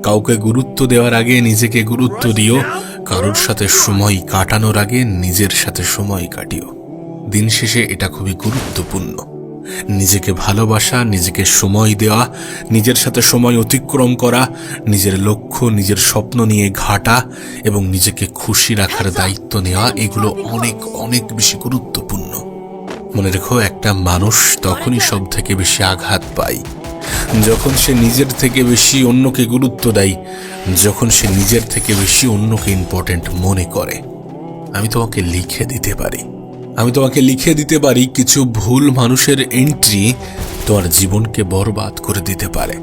কাউকে গুরুত্ব দেওয়ার আগে নিজেকে গুরুত্ব দিও, কারোর সাথে সময় কাটানোর আগে নিজের সাথে সময় কাটিও। দিন শেষে এটা খুবই গুরুত্বপূর্ণ। নিজেকে ভালোবাসা, নিজেকে সময় দেওয়া, নিজের সাথে সময় অতিক্রম করা, নিজের লক্ষ্য, নিজের স্বপ্ন নিয়ে ঘাটা এবং নিজেকে খুশি রাখার দায়িত্ব নেওয়া, এগুলো অনেক অনেক বেশি গুরুত্বপূর্ণ। মনে রেখো, একটা মানুষ তখনই সব থেকে বেশি আঘাত পায় যখন সে নিজের থেকে বেশি অন্যকে গুরুত্ব দেয়, যখন সে নিজের থেকে বেশি অন্যকে ইম্পর্টেন্ট মনে করে। আমি তোমাকে লিখে দিতে পারি কিছু ভুল মানুষের এন্ট্রি তোমার জীবনকে বরবাদ করে দিতে পারে।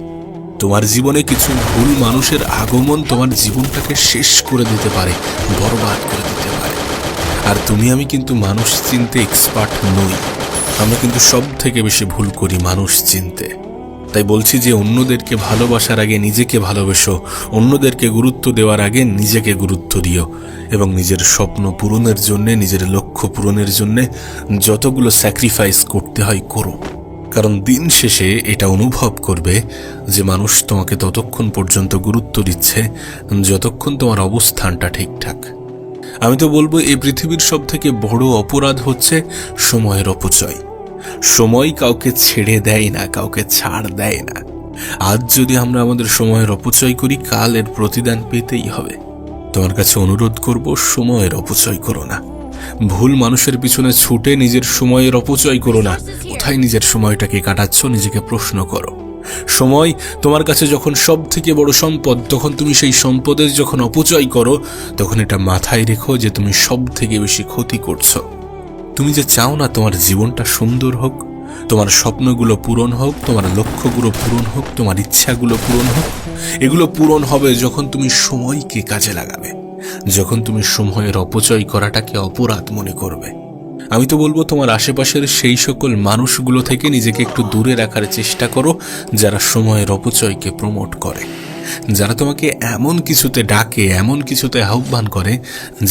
তোমার জীবনে কিছু ভুল মানুষের আগমন তোমার জীবনটাকে শেষ করে দিতে পারে, বরবাদ করে দিতে পারে। আর আমি কিন্তু মানুষ চিনতে এক্সপার্ট নই। আমরা কিন্তু সব থেকে বেশি ভুল করি মানুষ চিনতে। তাই বলছি যে অন্যদেরকে ভালোবাসার আগে নিজেকে ভালোবেসো, অন্যদেরকে গুরুত্ব দেওয়ার আগে নিজেকে গুরুত্ব দিও এবং নিজের স্বপ্ন পূরণের জন্য, নিজের লক্ষ্য পূরণের জন্য যতগুলো স্যাক্রিফাইস করতে হয় করো। কারণ দিন শেষে এটা অনুভব করবে যে মানুষ তোমাকে ততক্ষণ পর্যন্ত গুরুত্ব দিচ্ছে যতক্ষণ তোমার অবস্থানটা ঠিকঠাক। আমি তো বলবো এই পৃথিবীর সব থেকে বড় অপরাধ হচ্ছে সময়ের অপচয়। সময় কাউকে ছেড়ে দেয় না, কাউকে ছাড় দেয় না। আজ যদি আমরা আমাদের সময়ের অপচয় করি, কাল এর প্রতিদান পেতেই হবে। তোমার কাছে অনুরোধ করব, সময়ের অপচয় করো না। ভুল মানুষের পিছনে ছুটে নিজের সময়ের অপচয় করো না। কোথায় নিজের সময়টাকে কাটাচ্ছ, নিজেকে প্রশ্ন করো। সময় তোমার কাছে যখন সব থেকে বড় সম্পদ, তখন তুমি সেই সম্পদের যখন অপচয় করো, তখন এটা মাথায় রেখো যে তুমি সব থেকে বেশি ক্ষতি করছো। তুমি যে চাও না তোমার জীবনটা সুন্দর হোক, তোমার স্বপ্নগুলো পূরণ হোক, তোমার লক্ষ্যগুলো পূরণ হোক, তোমার ইচ্ছাগুলো পূরণ হোক, এগুলো পূরণ হবে যখন তুমি সময়কে কাজে লাগাবে, যখন তুমি সময়ের অপচয় করাটাকে অপরাধ মনে করবে। আমি তো বলবো তোমার আশেপাশের সেই সকল মানুষগুলো থেকে নিজেকে একটু দূরে রাখার চেষ্টা করো যারা সময়ের অপচয়কে প্রমোট করে, যারা তোমাকে এমন কিছুতে ডাকে, এমন কিছুতে আহ্বান করে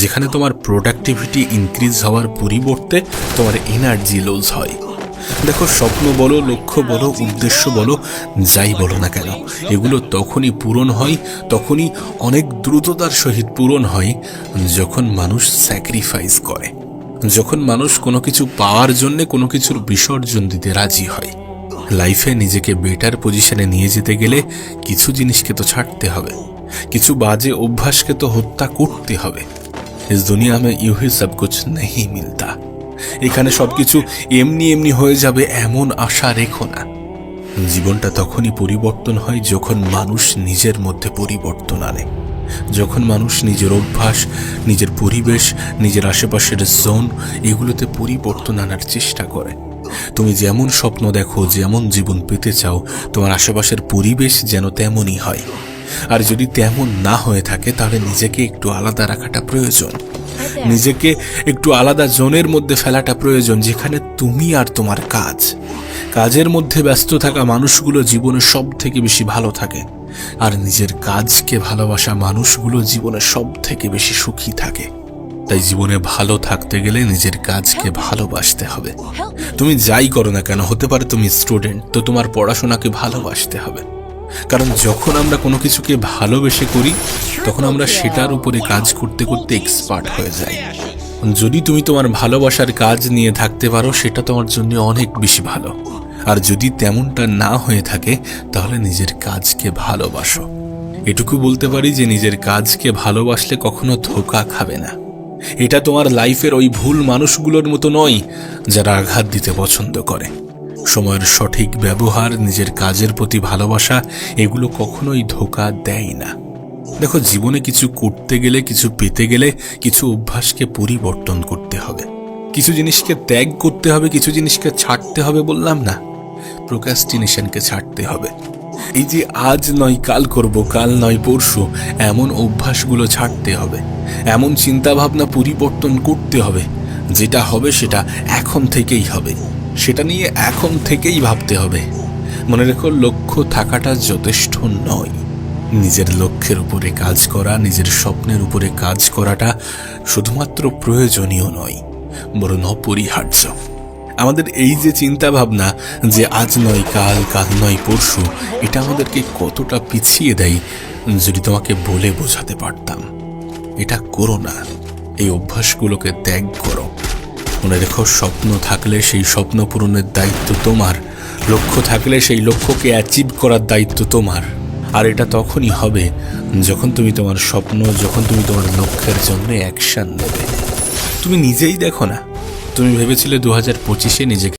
যেখানে তোমার প্রোডাক্টিভিটি ইনক্রিজ হওয়ার পরিবর্তে তোমার এনার্জি লুজ হয়। দেখো, স্বপ্ন বলো, লক্ষ্য বলো, উদ্দেশ্য বলো, যাই বলো না কেন, এগুলো তখনই পূরণ হয়, তখনই অনেক দ্রুততার সহিত পূরণ হয় যখন মানুষ স্যাক্রিফাইস করে, যখন মানুষ কোনো কিছু পাওয়ার জন্য কোনো কিছুর বিসর্জন দিতে রাজি হয়। লাইফে নিজেকে বেটার পজিশনে নিয়ে যেতে গেলে কিছু জিনিসকে তো ছাড়তে হবে, কিছু বাজে অভ্যাসকে তো হত্যা করতে হবে। ইস দুনিয়া মে ইউ হি সব কুছ নেহি মিলতা। এখানে সবকিছু এমনি এমনি হয়ে যাবে এমন আশা রেখো না। জীবনটা তখনই পরিবর্তন হয় যখন মানুষ নিজের মধ্যে পরিবর্তন আনে, যখন মানুষ নিজের অভ্যাস, নিজের পরিবেশ, নিজের আশেপাশের জোন, এগুলোতে পরিবর্তন আনার চেষ্টা করে। তুমি যেমন স্বপ্ন দেখো, যেমন জীবন পেতে চাও, তোমার আশেপাশের পরিবেশ যেন তেমনই হয়। আর যদি তেমন না হয়ে থাকে, তাহলে নিজেকে একটু আলাদা রাখাটা প্রয়োজন, নিজেকে একটু আলাদা জোনের মধ্যে ফেলাটা প্রয়োজন, যেখানে তুমি আর তোমার কাজের মধ্যে ব্যস্ত থাকা মানুষগুলো জীবনে সব থেকে বেশি ভালো থাকে, আর নিজের কাজকে ভালোবাসা মানুষগুলো জীবনে সব থেকে বেশি সুখী থাকে। তাই জীবনে ভালো থাকতে গেলে নিজের কাজকে ভালোবাসতে হবে। তুমি যাই করো না কেন, হতে পারে তুমি স্টুডেন্ট, তো তোমার পড়াশোনাকে ভালোবাসতে হবে। কারণ যখন আমরা কোনো কিছুকে ভালোবেসে করি, তখন আমরা সেটার উপরে কাজ করতে করতে এক্সপার্ট হয়ে যাই। যদি তুমি তোমার ভালোবাসার কাজ নিয়ে থাকতে পারো, সেটা তোমার জন্য অনেক বেশি ভালো। আর যদি তেমনটা না হয়ে থাকে, তাহলে নিজের কাজকে ভালোবাসো। এটুকু বলতে পারি যে নিজের কাজকে ভালোবাসলে কখনো ধোঁকা খাবে না। এটা তোমার লাইফের ওই ভুল মানুষগুলোর মতো নয় যারা আঘাত দিতে পছন্দ করে। সময়ের সঠিক ব্যবহার, নিজের কাজের প্রতি ভালোবাসা, এগুলো কখনোই ধোঁকা দেয় না। দেখো, জীবনে কিছু করতে গেলে, কিছু পেতে গেলে, কিছু অভ্যাসকে পরিবর্তন করতে হবে, কিছু জিনিসকে ত্যাগ করতে হবে, কিছু জিনিসকে ছাড়তে হবে। বললাম না, প্রোক্রাস্টিনেশনকে ছাড়তে হবে। এই যে আজ নয় কাল করব, কাল নয় পরশু, এমন অভ্যাসগুলো ছাড়তে হবে, এমন চিন্তাভাবনা পরিবর্তন করতে হবে। যেটা হবে সেটা এখন থেকেই হবে, সেটা নিয়ে এখন থেকেই ভাবতে হবে। মনে রেখো, লক্ষ্য থাকাটা যথেষ্ট নয়। নিজের লক্ষ্যের উপরে কাজ করা, নিজের স্বপ্নের উপরে কাজ করাটা শুধুমাত্র প্রয়োজনীয় নয়, বরং অপরিহার্য। আমাদের এই যে চিন্তা ভাবনা যে আজ নয় কাল, কাল নয় পরশু, এটা আমাদেরকে কতটা পিছিয়ে দেয় যদি তোমাকে বলে বোঝাতে পারতাম। এটা করো না, এই অভ্যাসগুলোকে ত্যাগ করো। মনে রেখো, স্বপ্ন থাকলে সেই স্বপ্ন পূরণের দায়িত্ব তোমার, লক্ষ্য থাকলে সেই লক্ষ্যকে অ্যাচিভ করার দায়িত্ব তোমার। আর এটা তখনই হবে যখন তুমি তোমার স্বপ্ন, যখন তুমি তোমার লক্ষ্যের জন্য অ্যাকশন নেবে। তুমি নিজেই দেখো না, তুমি ভেবেছিলে 2025-এ নিজেকে